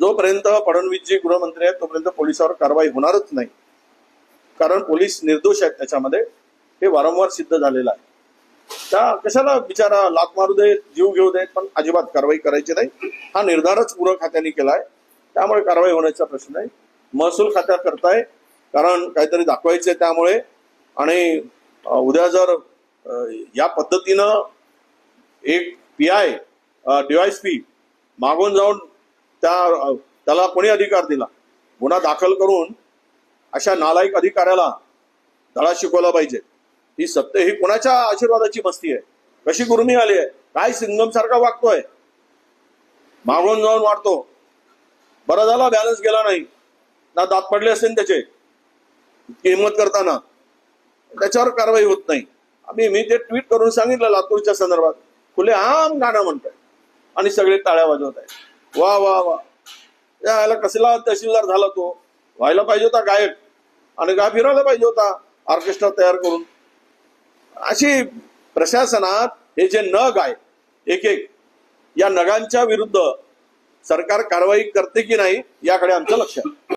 जोपर्यंत फडणवीसजी गृहमंत्री आहेत तोपर्यंत पोलिसांवर कारवाई होणारच नाही, कारण पोलीस निर्दोष आहेत त्याच्यामध्ये, हे वारंवार सिद्ध झालेलं आहे। त्या कशाला बिचारा लात मारू देत, जीव घेऊ देत, पण अजिबात कारवाई करायची नाही, हा निर्धारच गृह खात्याने केलाय, त्यामुळे कारवाई होण्याचा प्रश्न नाही। महसूल खात्या करताय कारण काहीतरी दाखवायचंय त्यामुळे, आणि उद्या जर या पद्धतीनं एक PI DYSP मागून जाऊन त्याला कोणी अधिकार दिला, गुन्हा दाखल करून अशा नालायक अधिकाऱ्याला धडा शिकवला पाहिजे। ही सत्य ही कोणाच्या आशीर्वादाची मस्ती आहे? कशी गुरुमी आली आहे? काय सिंगम सारखा वागतोय, मागून जाऊन वाढतो। बरं झाला बॅलन्स गेला नाही, ना दात पडले असेल त्याचे किंमत करताना, त्याच्यावर कारवाई होत नाही। मी ते ट्विट करून सांगितलं लातूरच्या संदर्भात, खुलेआम गाणं म्हणताय आणि सगळे टाळ्या वाजवत आहे। वा वा वा, याला कसला तहसीलदार झाला तो, व्हायला पाहिजे होता गायक, आणि गा फिरवला पाहिजे होता ऑर्केस्ट्रा तयार करून। अशी प्रशासनात हे जे नग आहे एक एक, या नगांच्या विरुद्ध सरकार कारवाई करते की नाही याकडे आमचं लक्ष आहे।